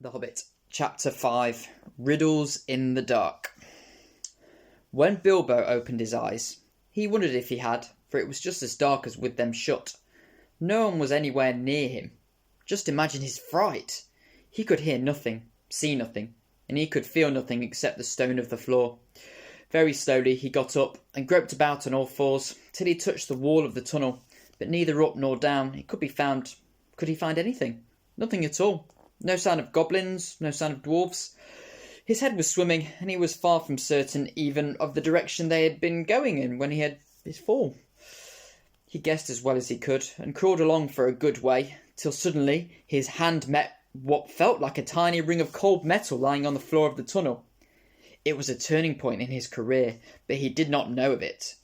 The Hobbit, Chapter 5, Riddles in the Dark. When Bilbo opened his eyes, he wondered if he had, for it was just as dark as with them shut. No one was anywhere near him. Just imagine his fright. He could hear nothing, see nothing, and he could feel nothing except the stone of the floor. Very slowly he got up and groped about on all fours till he touched the wall of the tunnel, but neither up nor down could he find anything. Nothing at all. No sign of goblins, no sign of dwarves. His head was swimming, and he was far from certain even of the direction they had been going in when he had his fall. He guessed as well as he could, and crawled along for a good way, till suddenly his hand met what felt like a tiny ring of cold metal lying on the floor of the tunnel. It was a turning point in his career, but he did not know of it.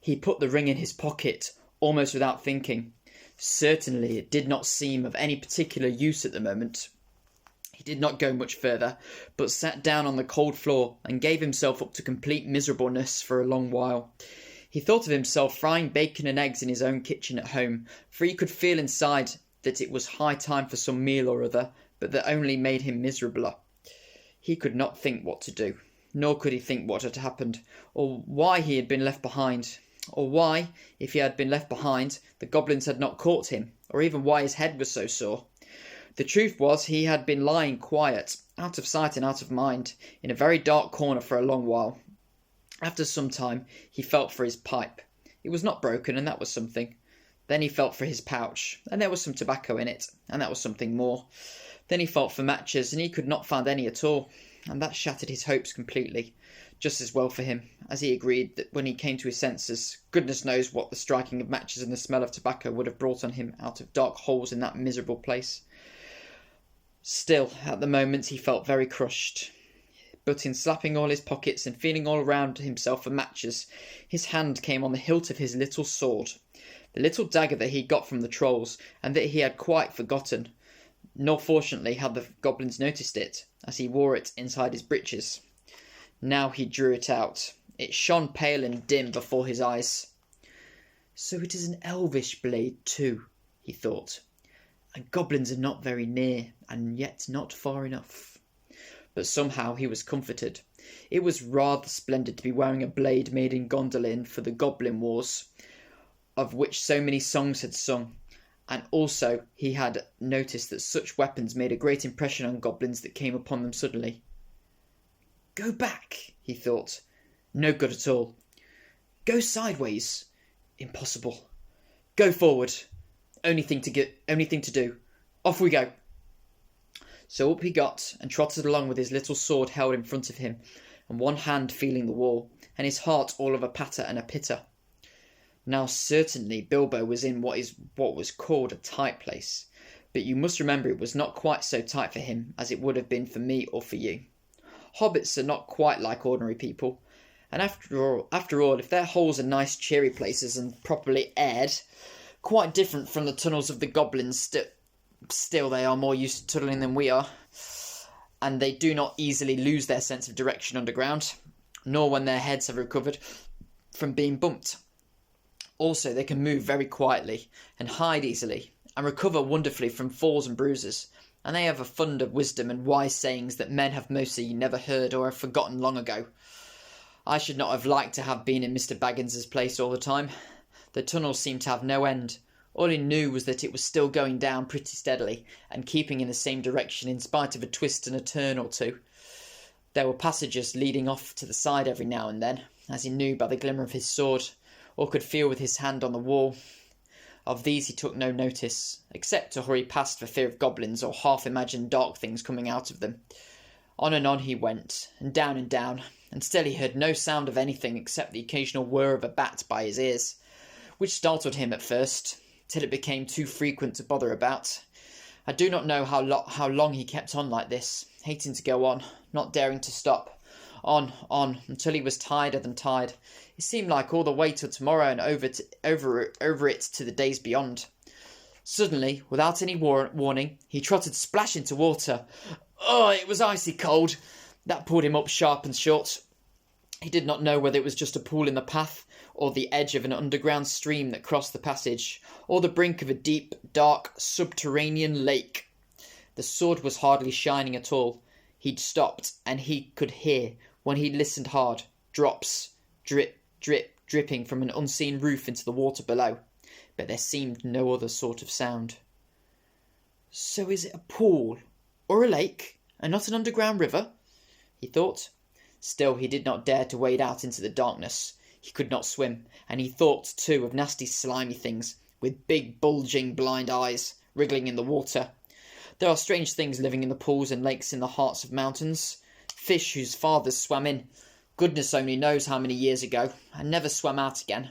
He put the ring in his pocket, almost without thinking. Certainly it did not seem of any particular use at the moment. He did not go much further, but sat down on the cold floor and gave himself up to complete miserableness for a long while. He thought of himself frying bacon and eggs in his own kitchen at home, for he could feel inside that it was high time for some meal or other, but that only made him miserabler. He could not think what to do, nor could he think what had happened, or why he had been left behind, or why, if he had been left behind, the goblins had not caught him, or even why his head was so sore. The truth was he had been lying quiet, out of sight and out of mind, in a very dark corner for a long while. After some time he felt for his pipe. It was not broken, and that was something. Then he felt for his pouch, and there was some tobacco in it, and that was something more. Then he felt for matches, and he could not find any at all, and that shattered his hopes completely. Just as well for him, as he agreed that when he came to his senses, goodness knows what the striking of matches and the smell of tobacco would have brought on him out of dark holes in that miserable place. Still, at the moment he felt very crushed. But in slapping all his pockets and feeling all around himself for matches, his hand came on the hilt of his little sword, the little dagger that he got from the trolls, and that he had quite forgotten. Nor fortunately had the goblins noticed it, as he wore it inside his breeches. Now he drew it out. It shone pale and dim before his eyes. So it is an elvish blade too, he thought. And goblins are not very near, and yet not far enough. But somehow he was comforted. It was rather splendid to be wearing a blade made in Gondolin for the Goblin Wars, of which so many songs had sung, and also he had noticed that such weapons made a great impression on goblins that came upon them suddenly. Go back, he thought. No good at all. Go sideways. Impossible. Go forward. Only thing to do. Off we go. So up he got, and trotted along with his little sword held in front of him, and one hand feeling the wall, and his heart all of a patter and a pitter. Now certainly Bilbo was in what was called a tight place, but you must remember it was not quite so tight for him as it would have been for me or for you. Hobbits are not quite like ordinary people, and after all, if their holes are nice cheery places and properly aired, quite different from the tunnels of the goblins, still they are more used to tunneling than we are, and they do not easily lose their sense of direction underground, nor when their heads have recovered from being bumped. Also, they can move very quietly, and hide easily, and recover wonderfully from falls and bruises, and they have a fund of wisdom and wise sayings that men have mostly never heard or have forgotten long ago. I should not have liked to have been in Mr. Baggins's place all the time. The tunnel seemed to have no end. All he knew was that it was still going down pretty steadily, and keeping in the same direction in spite of a twist and a turn or two. There were passages leading off to the side every now and then, as he knew by the glimmer of his sword, or could feel with his hand on the wall. Of these he took no notice, except to hurry past for fear of goblins or half-imagined dark things coming out of them. On he went, and down, and still he heard no sound of anything except the occasional whir of a bat by his ears, which startled him at first, till it became too frequent to bother about. I do not know how long he kept on like this, hating to go on, not daring to stop. On, until he was tireder than tired. It seemed like all the way till tomorrow and over it to the days beyond. Suddenly, without any warning, he trotted splash into water. Oh, it was icy cold. That pulled him up sharp and short. He did not know whether it was just a pool in the path, or the edge of an underground stream that crossed the passage, or the brink of a deep, dark, subterranean lake. The sword was hardly shining at all. He'd stopped, and he could hear, when he'd listened hard, drops, drip, drip, dripping from an unseen roof into the water below. But there seemed no other sort of sound. So is it a pool, or a lake, and not an underground river? He thought. Still, he did not dare to wade out into the darkness. He could not swim, and he thought, too, of nasty slimy things, with big, bulging, blind eyes, wriggling in the water. There are strange things living in the pools and lakes in the hearts of mountains. Fish whose fathers swam in, goodness only knows how many years ago, and never swam out again,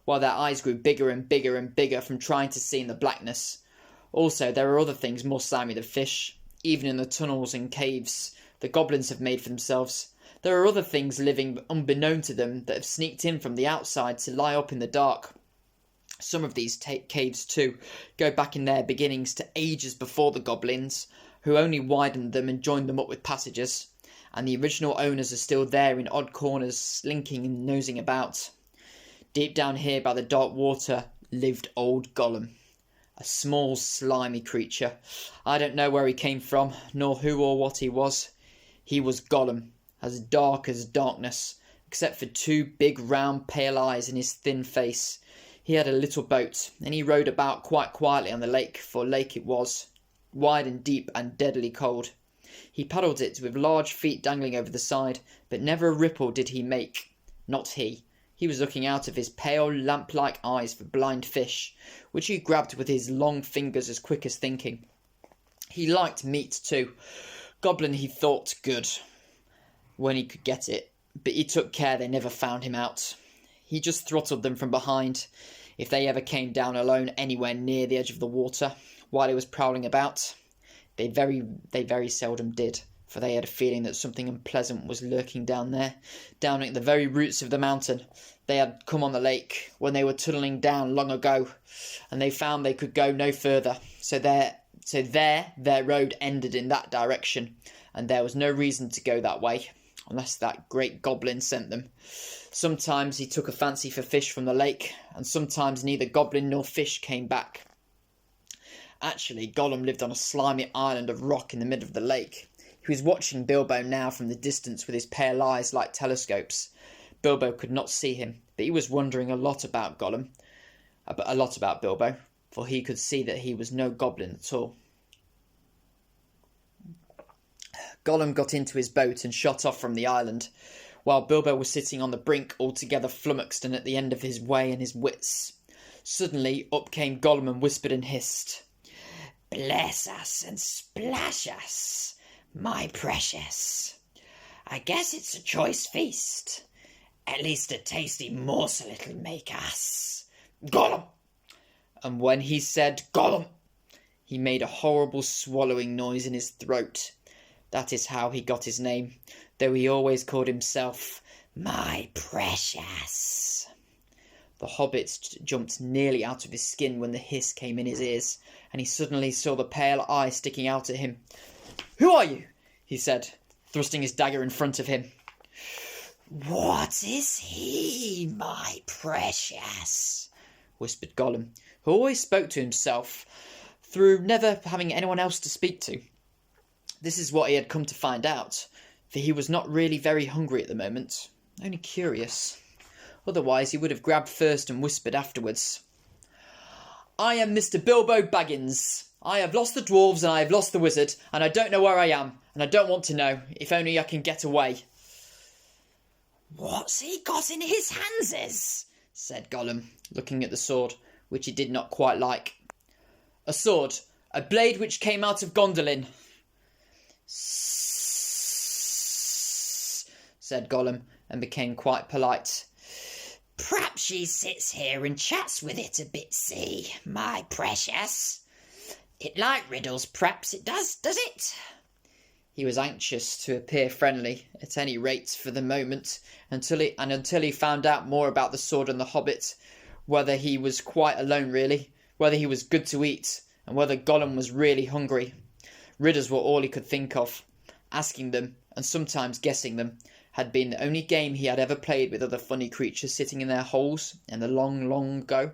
while their eyes grew bigger and bigger and bigger from trying to see in the blackness. Also, there are other things more slimy than fish, even in the tunnels and caves the goblins have made for themselves. There are other things living unbeknown to them that have sneaked in from the outside to lie up in the dark. Some of these caves, too, go back in their beginnings to ages before the goblins, who only widened them and joined them up with passages, and the original owners are still there in odd corners, slinking and nosing about. Deep down here by the dark water lived old Gollum, a small, slimy creature. I don't know where he came from, nor who or what he was. He was Gollum, as dark as darkness, except for two big round pale eyes in his thin face. He had a little boat, and he rowed about quite quietly on the lake, for lake it was, wide and deep and deadly cold. He paddled it with large feet dangling over the side, but never a ripple did he make. Not he. He was looking out of his pale, lamp-like eyes for blind fish, which he grabbed with his long fingers as quick as thinking. He liked meat too. Goblin he thought good, when he could get it, but he took care they never found him out. He just throttled them from behind, if they ever came down alone anywhere near the edge of the water, while he was prowling about. They very seldom did, for they had a feeling that something unpleasant was lurking down there, down at the very roots of the mountain. They had come on the lake when they were tunneling down long ago, and they found they could go no further, so their road ended in that direction, and there was no reason to go that way, unless that great goblin sent them. Sometimes he took a fancy for fish from the lake, and sometimes neither goblin nor fish came back. Actually, Gollum lived on a slimy island of rock in the middle of the lake. He was watching Bilbo now from the distance with his pale eyes like telescopes. Bilbo could not see him, but he was wondering a lot about Bilbo, for he could see that he was no goblin at all. Gollum got into his boat and shot off from the island, while Bilbo was sitting on the brink altogether flummoxed and at the end of his way and his wits. Suddenly up came Gollum and whispered and hissed, "Bless us and splash us, my precious. I guess it's a choice feast. At least a tasty morsel it'll make us. Gollum!" And when he said Gollum, he made a horrible swallowing noise in his throat. That is how he got his name, though he always called himself my precious. The Hobbit jumped nearly out of his skin when the hiss came in his ears, and he suddenly saw the pale eye sticking out at him. "Who are you?" he said, thrusting his dagger in front of him. "What is he, my precious?" whispered Gollum, who always spoke to himself, through never having anyone else to speak to. This is what he had come to find out, for he was not really very hungry at the moment, only curious. Otherwise he would have grabbed first and whispered afterwards. "I am Mr. Bilbo Baggins. I have lost the dwarves and I have lost the wizard, and I don't know where I am, and I don't want to know, if only I can get away." "What's he got in his handses?" said Gollum, looking at the sword, which he did not quite like. "A sword, a blade which came out of Gondolin," said Gollum, and became quite polite. "Perhaps she sits here and chats with it a bit, see, my precious. It like riddles, perhaps it does it?" He was anxious to appear friendly, at any rate for the moment, until he found out more about the sword and the Hobbit, whether he was quite alone really, whether he was good to eat, and whether Gollum was really hungry. Riddles were all he could think of. Asking them, and sometimes guessing them, had been the only game he had ever played with other funny creatures sitting in their holes in the long, long ago,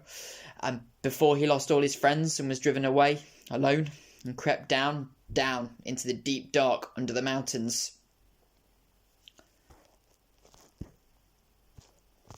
and before he lost all his friends and was driven away, alone, and crept down down into the deep dark under the mountains.